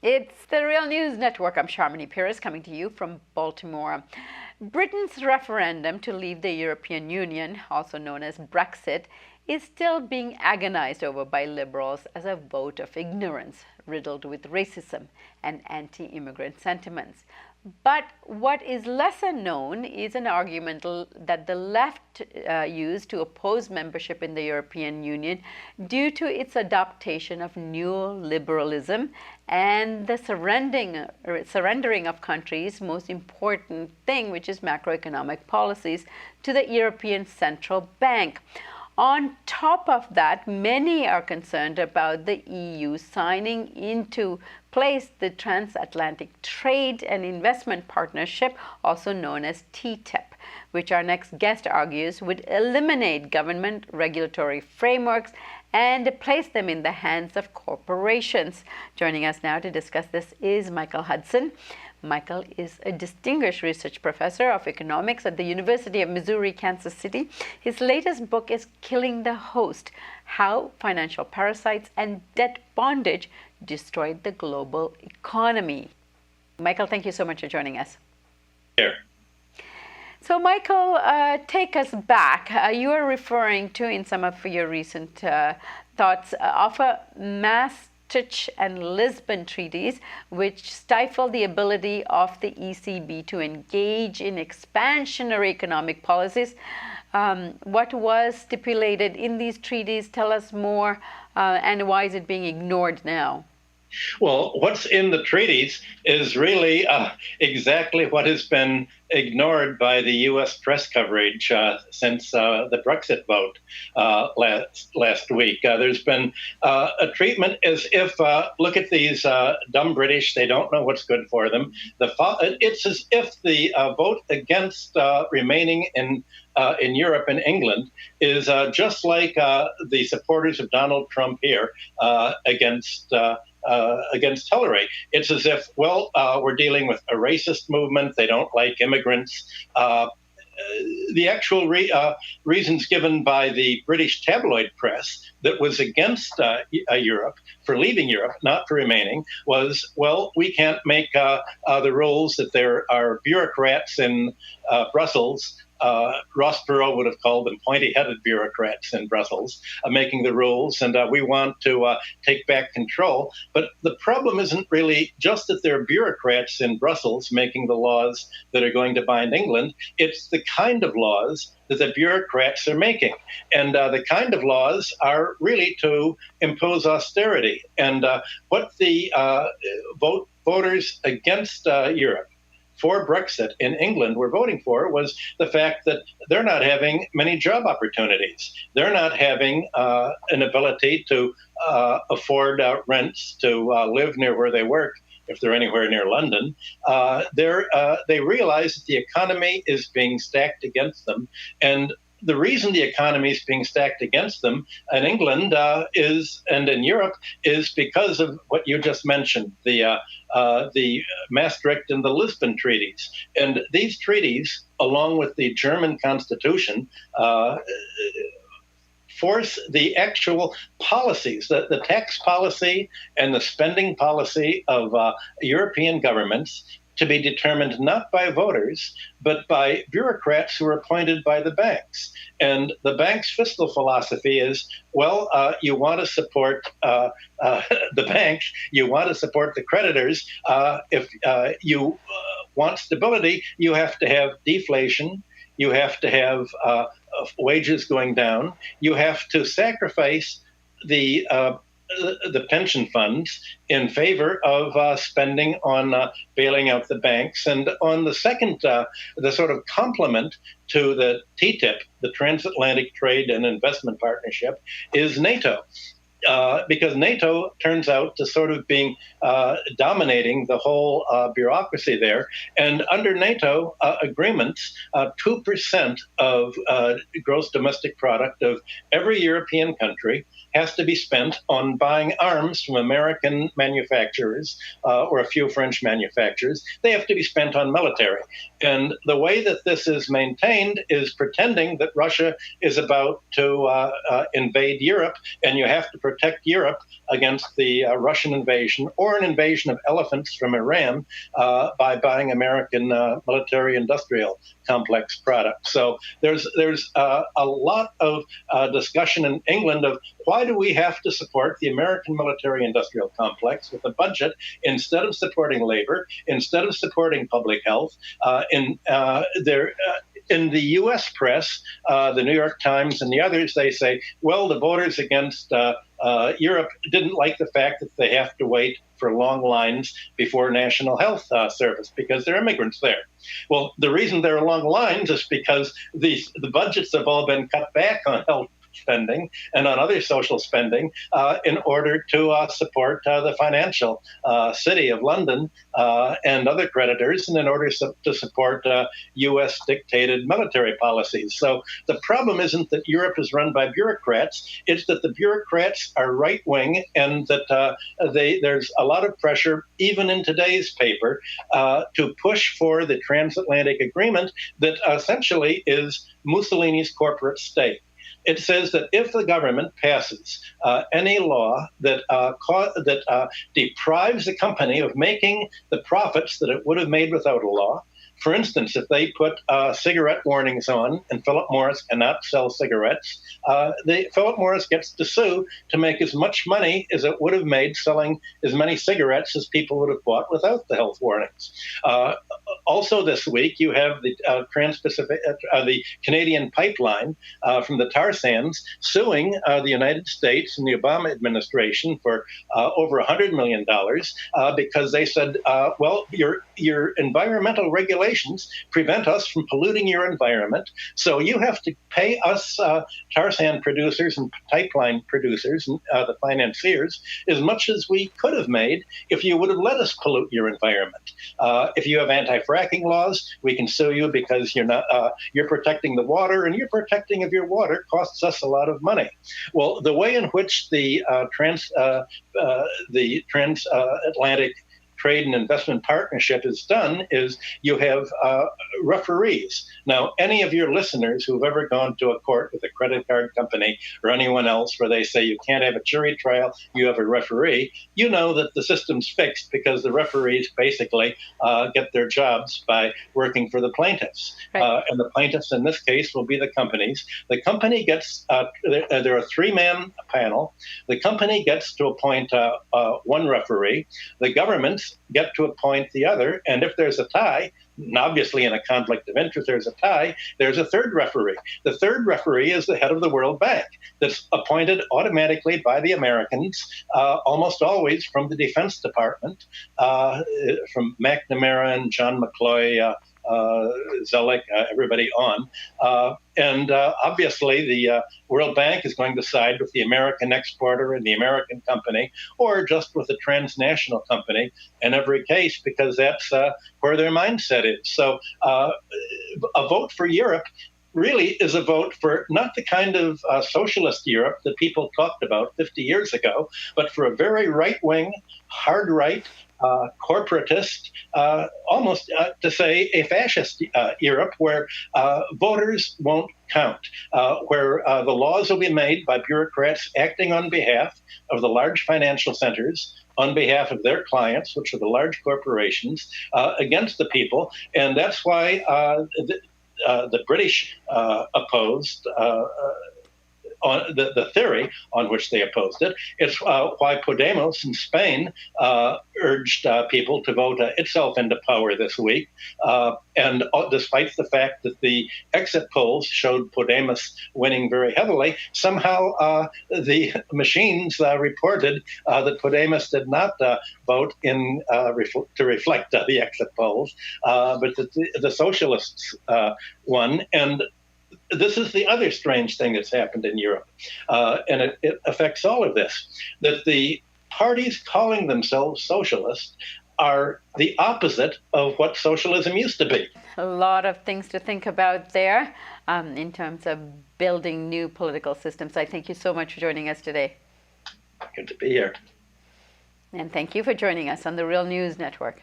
It's the Real News Network. I'm Sharmini Pires coming to you from Baltimore. Britain's referendum to leave the European Union, also known as Brexit, is still being agonized over by liberals as a vote of ignorance, riddled with racism and anti-immigrant sentiments. But what is lesser known is an argument that the left used to oppose membership in the European Union due to its adaptation of neoliberalism and the surrendering of countries' most important thing, which is macroeconomic policies, to the European Central Bank. On top of that, many are concerned about the EU signing into place the Transatlantic Trade and Investment Partnership, also known as TTIP, which our next guest argues would eliminate government regulatory frameworks and place them in the hands of corporations. Joining us now to discuss this is Michael Hudson. Michael is a distinguished research professor of economics at the University of Missouri, Kansas City. His latest book is Killing the Host: How Financial Parasites and Debt Bondage Destroyed the Global Economy. Michael, thank you so much for joining us. Here. So, Michael, take us back. You are referring to, in some of your recent thoughts, of a Maastricht and Lisbon treaties, which stifle the ability of the ECB to engage in expansionary economic policies. What was stipulated in these treaties? Tell us more, and why is it being ignored now? Well, what's in the treaties is really exactly what has been ignored by the U.S. press coverage since the Brexit vote last week. There's been a treatment as if, look at these dumb British, they don't know what's good for them. It's as if the vote against remaining in Europe and England is just like the supporters of Donald Trump here against Hillary. It's as if, well, we're dealing with a racist movement. They don't like immigrants. The actual reasons given by the British tabloid press that was against Europe, for leaving Europe, not for remaining, was, well, we can't make the rules that there are bureaucrats in Brussels. Ross Perot would have called them pointy-headed bureaucrats in Brussels, making the rules, and we want to take back control. But the problem isn't really just that there are bureaucrats in Brussels making the laws that are going to bind England. It's the kind of laws that the bureaucrats are making. And the kind of laws are really to impose austerity. And what the voters against Europe for Brexit in England were voting for was the fact that they're not having many job opportunities. They're not having an ability to afford rents, to live near where they work, if they're anywhere near London. They realize that the economy is being stacked against them. And the reason the economy is being stacked against them in England and in Europe is because of what you just mentioned, the Maastricht and the Lisbon treaties. And these treaties, along with the German Constitution, force the actual policies, the tax policy and the spending policy of European governments to be determined not by voters, but by bureaucrats who are appointed by the banks. And the bank's fiscal philosophy is, well, you want to support the bank, you want to support the creditors. If you want stability, you have to have deflation, you have to have wages going down, you have to sacrifice the pension funds in favor of spending on bailing out the banks. And on the second, the sort of complement to the TTIP, the Transatlantic Trade and Investment Partnership, is NATO. Because NATO turns out to sort of being dominating the whole bureaucracy there. And under NATO agreements, 2% of gross domestic product of every European country has to be spent on buying arms from American manufacturers or a few French manufacturers. They have to be spent on military. And the way that this is maintained is pretending that Russia is about to invade Europe, and you have to protect Europe against the Russian invasion or an invasion of elephants from Iran by buying American military-industrial complex products. So there's a lot of discussion in England of why do we have to support the American military-industrial complex with a budget instead of supporting labor, instead of supporting public health. In the U.S. press, the New York Times and the others, they say, well, the voters against Europe didn't like the fact that they have to wait for long lines before National Health Service because there are immigrants there. Well, the reason there are long lines is because the budgets have all been cut back on health spending and on other social spending in order to support the financial city of London and other creditors, and in order to support U.S. dictated military policies. So the problem isn't that Europe is run by bureaucrats, it's that the bureaucrats are right-wing and that there's a lot of pressure, even in today's paper, to push for the transatlantic agreement that essentially is Mussolini's corporate state. It says that if the government passes any law that deprives a company of making the profits that it would have made without a law, for instance, if they put cigarette warnings on and Philip Morris cannot sell cigarettes, Philip Morris gets to sue to make as much money as it would have made selling as many cigarettes as people would have bought without the health warnings. Also this week, you have the the Canadian pipeline from the tar sands suing the United States and the Obama administration for over $100 million because they said, well, your environmental regulations prevent us from polluting your environment, so you have to pay us tar sand producers and pipeline producers and the financiers as much as we could have made if you would have let us pollute your environment. If you have anti-fracking laws, we can sue you because you're protecting the water, and your protecting of your water costs us a lot of money. Well, the way in which the transatlantic trade and investment partnership is done is you have referees. Now, any of your listeners who've ever gone to a court with a credit card company or anyone else where they say you can't have a jury trial, you have a referee, you know that the system's fixed because the referees basically get their jobs by working for the plaintiffs. Right. And the plaintiffs in this case will be the companies. The company gets, there are a three-man panel. The company gets to appoint one referee. The governments get to appoint the other, and if there's a tie, and obviously in a conflict of interest there's a tie, there's a third referee. The third referee is the head of the World Bank that's appointed automatically by the Americans, almost always from the Defense Department, from McNamara and John McCloy, Zellick, everybody on. And obviously the World Bank is going to side with the American exporter and the American company, or just with a transnational company in every case, because that's where their mindset is. So a vote for Europe really is a vote for not the kind of socialist Europe that people talked about 50 years ago, but for a very right-wing, hard right, corporatist, almost to say a fascist Europe where voters won't count, where the laws will be made by bureaucrats acting on behalf of the large financial centers, on behalf of their clients, which are the large corporations, against the people. And that's why the British opposed on the theory on which they opposed it. It's why Podemos in Spain urged people to vote itself into power this week. And despite the fact that the exit polls showed Podemos winning very heavily, somehow the machines reported that Podemos did not vote in to reflect the exit polls, but that the socialists won. And this is the other strange thing that's happened in Europe, and it affects all of this, that the parties calling themselves socialist are the opposite of what socialism used to be. A lot of things to think about there in terms of building new political systems. I thank you so much for joining us today. Good to be here. And thank you for joining us on the Real News Network.